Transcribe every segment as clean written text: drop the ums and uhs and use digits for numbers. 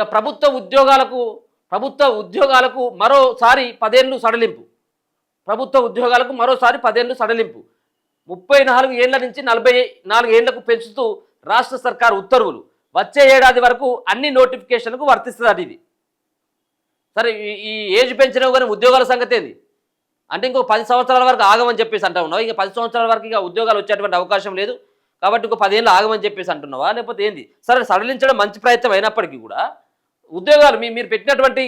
ఇక ప్రభుత్వ ఉద్యోగాలకు మరోసారి 10 ఏళ్లు సడలింపు. ప్రభుత్వ ఉద్యోగాలకు మరోసారి 10 ఏళ్లు సడలింపు. 34 ఏళ్ల నుంచి 44 ఏళ్లకు పెంచుతూ రాష్ట్ర సర్కార్ ఉత్తర్వులు. వచ్చే ఏడాది వరకు అన్ని నోటిఫికేషన్లకు వర్తిస్తుంది. ఇది సరే, ఈ ఏజ్ పెంచినవి కానీ ఉద్యోగాల సంగతి ఏంది అంటే ఇంకో 10 సంవత్సరాల వరకు ఆగమని చెప్పేసి అంటా ఉన్నావు. ఇంకా 10 సంవత్సరాల వరకు ఇక ఉద్యోగాలు వచ్చేటువంటి అవకాశం లేదు కాబట్టి ఇంకో 10 ఏళ్ళు ఆగమని చెప్పేసి అంటున్నావా, లేకపోతే ఏంది? సరే, సడలించడం మంచి ప్రయత్నం అయినప్పటికీ కూడా ఉద్యోగాలు మీరు పెట్టినటువంటి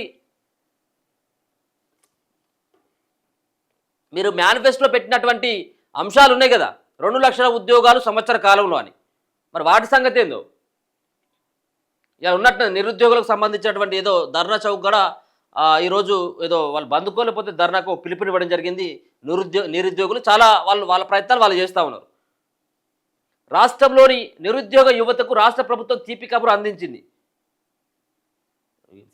మీరు మేనిఫెస్టోలో పెట్టినటువంటి అంశాలు ఉన్నాయి కదా, 2 లక్షల ఉద్యోగాలు సంవత్సర కాలంలో అని. మరి వాటి సంగతి ఏందో ఇలా ఉన్నట్టు నిరుద్యోగులకు సంబంధించినటువంటి ఏదో ధర్నా చౌక్ కూడా ఈరోజు ఏదో వాళ్ళు బందుకోలేకపోతే ధర్నాకు పిలుపునివ్వడం జరిగింది. నిరుద్యోగులు చాలా వాళ్ళ ప్రయత్నాలు వాళ్ళు చేస్తూ ఉన్నారు. రాష్ట్రంలోని నిరుద్యోగ యువతకు రాష్ట్ర ప్రభుత్వం తీపి కబురు అందించింది.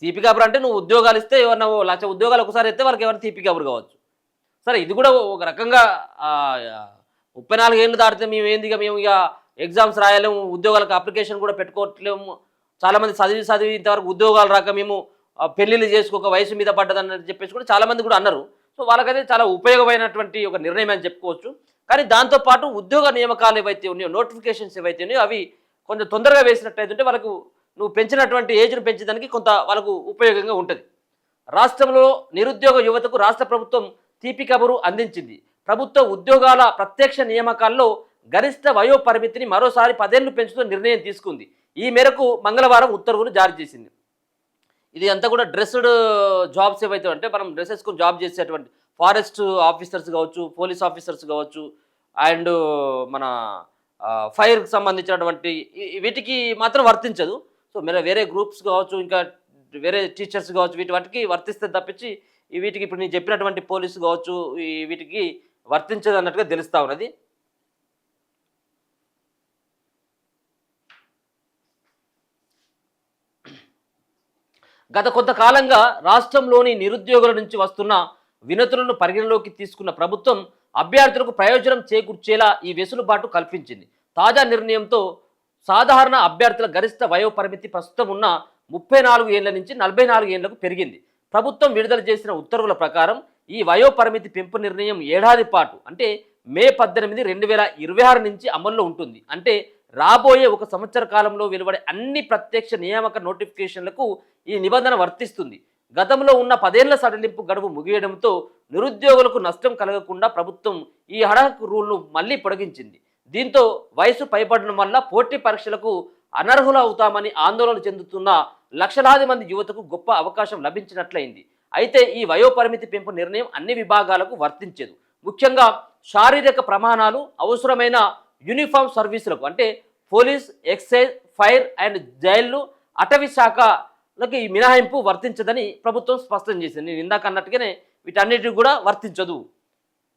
తీపి కబురు అంటే నువ్వు ఉద్యోగాలు ఇస్తే ఎవరన్నా 1 లక్ష ఉద్యోగాలు ఒకసారి ఇస్తే వాళ్ళకి ఎవరైనా తీపి కబురు కావచ్చు. సరే, ఇది కూడా ఒక రకంగా 34 ఏళ్ళు దాటితే మేము ఇక ఎగ్జామ్స్ రాయలేము, ఉద్యోగాలకు అప్లికేషన్ కూడా పెట్టుకోవట్లేము, చాలామంది చదివి ఇంతవరకు ఉద్యోగాలు రాక మేము పెళ్ళిళ్ళు చేసుకోక వయసు మీద పడ్డదని చెప్పేసి కూడా చాలామంది కూడా అన్నారు. సో వాళ్ళకైతే చాలా ఉపయోగమైనటువంటి ఒక నిర్ణయం అని చెప్పుకోవచ్చు. కానీ దాంతోపాటు ఉద్యోగ నియామకాలు ఏవైతే ఉన్నాయో, నోటిఫికేషన్స్ ఏవైతే ఉన్నాయో అవి కొంచెం తొందరగా వేసినట్టయితే వాళ్ళకు నువ్వు పెంచినటువంటి ఏజ్ను పెంచడానికి కొంత వాళ్ళకు ఉపయోగంగా ఉంటుంది. రాష్ట్రంలో నిరుద్యోగ యువతకు రాష్ట్ర ప్రభుత్వం తీపి కబురు అందించింది. ప్రభుత్వ ఉద్యోగాల ప్రత్యక్ష నియామకాల్లో గరిష్ట వయో పరిమితిని మరోసారి 10 ఏళ్లు పెంచుతూ నిర్ణయం తీసుకుంది. ఈ మేరకు మంగళవారం ఉత్తర్వులు జారీ చేసింది. ఇది అంతా కూడా డ్రెస్డ్ జాబ్స్ ఏవైతే అంటే మనం డ్రెస్ వేసుకొని జాబ్ చేసేటువంటి ఫారెస్ట్ ఆఫీసర్స్ కావచ్చు, పోలీస్ ఆఫీసర్స్ కావచ్చు, అండ్ మన ఫైర్కి సంబంధించినటువంటి వీటికి మాత్రం వర్తించదు. సో మీరు వేరే గ్రూప్స్ కావచ్చు, ఇంకా వేరే టీచర్స్ కావచ్చు, వాటికి వర్తిస్తే తప్పించి వీటికి ఇప్పుడు నేను చెప్పినటువంటి పోలీసు కావచ్చు వీటికి వర్తించదు అన్నట్టుగా తెలుస్తూ ఉన్నది. గత కొంతకాలంగా రాష్ట్రంలోని నిరుద్యోగుల నుంచి వస్తున్న వినతులను పరిగణలోకి తీసుకున్న ప్రభుత్వం అభ్యర్థులకు ప్రయోజనం చేకూర్చేలా ఈ వెసులుబాటు కల్పించింది. తాజా నిర్ణయంతో సాధారణ అభ్యర్థుల గరిష్ట వయో పరిమితి ప్రస్తుతం ఉన్న 34 ఏళ్ల నుంచి 44 ఏళ్లకు పెరిగింది. ప్రభుత్వం విడుదల చేసిన ఉత్తర్వుల ప్రకారం ఈ వయో పరిమితి పెంపు నిర్ణయం ఏడాది పాటు అంటే మే 18, 2026 నుంచి అమల్లో ఉంటుంది. అంటే రాబోయే 1 సంవత్సర కాలంలో వెలువడే అన్ని ప్రత్యక్ష నియామక నోటిఫికేషన్లకు ఈ నిబంధన వర్తిస్తుంది. గతంలో ఉన్న 10 ఏళ్ల సడలింపు గడువు ముగియడంతో నిరుద్యోగులకు నష్టం కలగకుండా ప్రభుత్వం ఈ హఠాత్ రూల్ను మళ్లీ పొడిగించింది. దీంతో వయసు పైబడడం వల్ల పోటీ పరీక్షలకు అనర్హులు అవుతామని ఆందోళన చెందుతున్న లక్షలాది మంది యువతకు గొప్ప అవకాశం లభించినట్లయింది. అయితే ఈ వయోపరిమితి పెంపు నిర్ణయం అన్ని విభాగాలకు వర్తించదు. ముఖ్యంగా శారీరక ప్రమాణాలు అవసరమైన యూనిఫామ్ సర్వీసులకు అంటే పోలీస్, ఎక్సైజ్, ఫైర్ అండ్ జైళ్లు, అటవీ శాఖలకు ఈ మినహాయింపు వర్తించదని ప్రభుత్వం స్పష్టం చేసింది. నేను ఇందాక అన్నట్టుగానే వీటన్నిటికి కూడా వర్తించదు.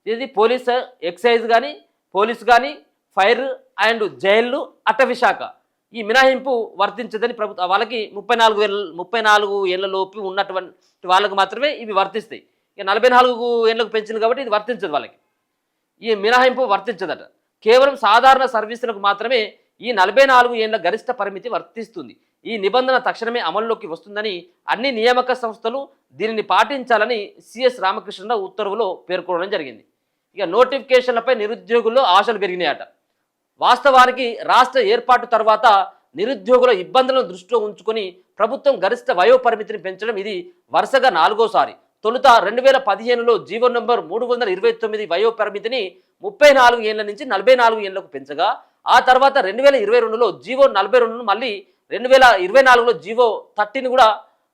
ఇది పోలీస్, ఎక్సైజ్ కానీ, పోలీస్ కానీ, ఫైర్ అండ్ జైళ్లు, అటవీ శాఖ ఈ మినహాయింపు వర్తించదని ప్రభుత్వం వాళ్ళకి 34 ఏళ్ల లోపు ఉన్నటువంటి వాళ్ళకు మాత్రమే ఇవి వర్తిస్తాయి. ఇక 44 ఏళ్లకు పెంచింది కాబట్టి ఇది వర్తించదు, వాళ్ళకి ఈ మినహాయింపు వర్తించదట. కేవలం సాధారణ సర్వీసులకు మాత్రమే ఈ 44 ఏళ్ల గరిష్ట పరిమితి వర్తిస్తుంది. ఈ నిబంధన తక్షణమే అమల్లోకి వస్తుందని అన్ని నియామక సంస్థలు దీనిని పాటించాలని సిఎస్ రామకృష్ణరావు ఉత్తర్వులో పేర్కొనడం జరిగింది. ఇక నోటిఫికేషన్లపై నిరుద్యోగుల్లో ఆశలు పెరిగినాయట. వాస్తవానికి రాష్ట్ర ఏర్పాటు తర్వాత నిరుద్యోగుల ఇబ్బందులను దృష్టిలో ఉంచుకొని ప్రభుత్వం గరిష్ట వయో పరిమితిని పెంచడం ఇది వరుసగా 4వసారి. తొలుత 2015లో జీవో నంబర్ 329 వయో పరిమితిని 34 ఏళ్ల నుంచి 44 ఏళ్లకు పెంచగా ఆ తర్వాత 2022లో జీవో 42ను మళ్ళీ 2024లో జీవో 30ని కూడా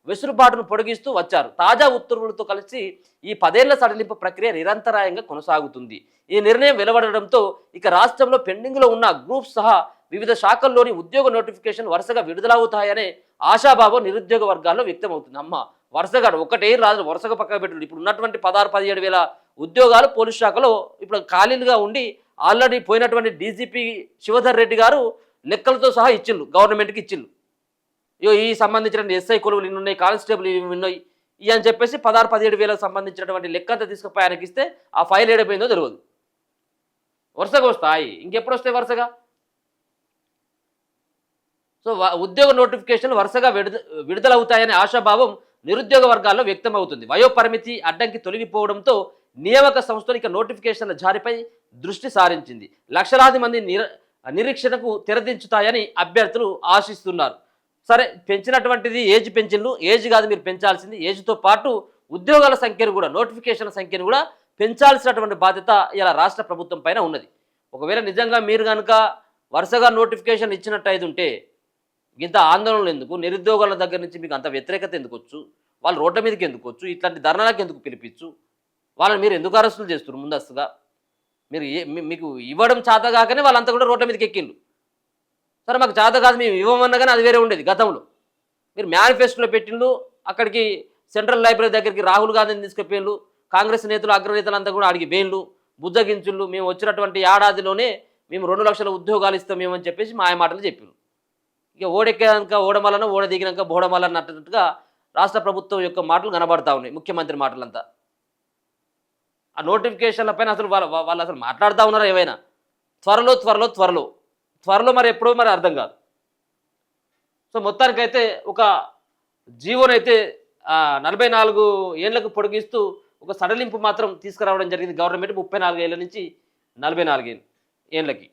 వెసులుబాటును పొడిగిస్తూ వచ్చారు. తాజా ఉత్తర్వులతో కలిసి ఈ 10 ఏళ్ల సడలింపు ప్రక్రియ నిరంతరాయంగా కొనసాగుతుంది. ఈ నిర్ణయం వెలువడడంతో ఇక రాష్ట్రంలో పెండింగ్లో ఉన్న గ్రూప్స్ సహా వివిధ శాఖల్లోని ఉద్యోగ నోటిఫికేషన్ వరుసగా విడుదలవుతాయనే ఆశాభావం నిరుద్యోగ వర్గాల్లో వ్యక్తమవుతుంది. అమ్మ వరుసగా ఒకటే రాదు, వరుసగా పక్కన పెట్టుడు. ఇప్పుడు ఉన్నటువంటి 16-17 వేల ఉద్యోగాలు పోలీస్ శాఖలో ఇప్పుడు ఖాళీలుగా ఉండి ఆల్రెడీ పోయినటువంటి డీజీపీ శివధర్ రెడ్డి గారు లెక్కలతో సహా ఇచ్చిళ్ళు, గవర్నమెంట్కి ఇచ్చిళ్ళు. ఈ సంబంధించిన ఎస్ఐ కొలువులు ఇన్ని ఉన్నాయి, కానిస్టేబుల్ ఇవి ఉన్నాయి ఇవి అని చెప్పేసి 16-17 వేలకు సంబంధించినటువంటి లెక్క అంతా తీసుకుపోయి ఆయనకి ఇస్తే ఆ ఫైల్ ఏడిపోయిందో తెలియదు. వరుసగా వస్తాయి, ఇంకెప్పుడు వస్తాయి వరుసగా. సో సో ఉద్యోగ నోటిఫికేషన్లు వరుసగా విడుదలవుతాయనే ఆశాభావం నిరుద్యోగ వర్గాల్లో వ్యక్తమవుతుంది. వయోపరిమితి అడ్డంకి తొలగిపోవడంతో నియామక సంస్థలు ఇక నోటిఫికేషన్ల జారీపై దృష్టి సారించింది. లక్షలాది మంది నిరీక్షణకు తెరదించుతాయని అభ్యర్థులు ఆశిస్తున్నారు. సరే, పెంచినటువంటిది ఏజ్ పెంచిళ్ళు, ఏజ్ కాదు మీరు పెంచాల్సింది, ఏజ్తో పాటు ఉద్యోగాల సంఖ్యను కూడా, నోటిఫికేషన్ల సంఖ్యను కూడా పెంచాల్సినటువంటి బాధ్యత ఇలా రాష్ట్ర ప్రభుత్వం పైన ఉన్నది. ఒకవేళ నిజంగా మీరు కనుక వరుసగా నోటిఫికేషన్ ఇచ్చినట్టు అయితే ఉంటే ఇంత ఆందోళనలు ఎందుకు, నిరుద్యోగాల దగ్గర నుంచి మీకు అంత వ్యతిరేకత ఎందుకు వచ్చు, వాళ్ళు రోడ్ల మీదకి ఎందుకు వచ్చు, ఇట్లాంటి ధర్నాలకు ఎందుకు పిలిపించు, వాళ్ళని మీరు ఎందుకు అరెస్టులు చేస్తున్నారు ముందస్తుగా? మీరు మీకు ఇవ్వడం చేత కాకనే వాళ్ళంతా కూడా రోడ్ల మీదకి ఎక్కిండు. సరే, మాకు చేత కాదు మేము ఇవ్వమన్నా కానీ అది వేరే ఉండేది గతంలో. మీరు మేనిఫెస్టోలో పెట్టిండు, అక్కడికి సెంట్రల్ లైబ్రరీ దగ్గరికి రాహుల్ గాంధీని తీసుకుపోయిండు, కాంగ్రెస్ నేతలు అగ్రనేతలంతా కూడా అడిగి బెయిన్లు బుజ్జగించుళ్ళు, మేము వచ్చినటువంటి ఏడాదిలోనే మేము 2 లక్షల ఉద్యోగాలు ఇస్తాం మేమని చెప్పేసి మాయ మాటలు చెప్పారు. ఇక ఓడెక్కాక ఓడమలన, ఓడ దిగినాక బోడమలన అన్నట్టుగా రాష్ట్ర ప్రభుత్వం యొక్క మాటలు కనబడతా ఉన్నాయి, ముఖ్యమంత్రి మాటలంతా. ఆ నోటిఫికేషన్ల పైన అసలు వాళ్ళు అసలు మాట్లాడుతూ ఉన్నారా ఏమైనా? త్వరలో త్వరలో త్వరలో త్వరలో మరి ఎప్పుడో మరి అర్థం కాదు. సో మొత్తానికైతే ఒక జీవోనైతే 44 ఏళ్లకు పొడిగిస్తూ ఒక సడలింపు మాత్రం తీసుకురావడం జరిగింది గవర్నమెంట్. 34 ఏళ్ల నుంచి 44 ఏళ్ళకి.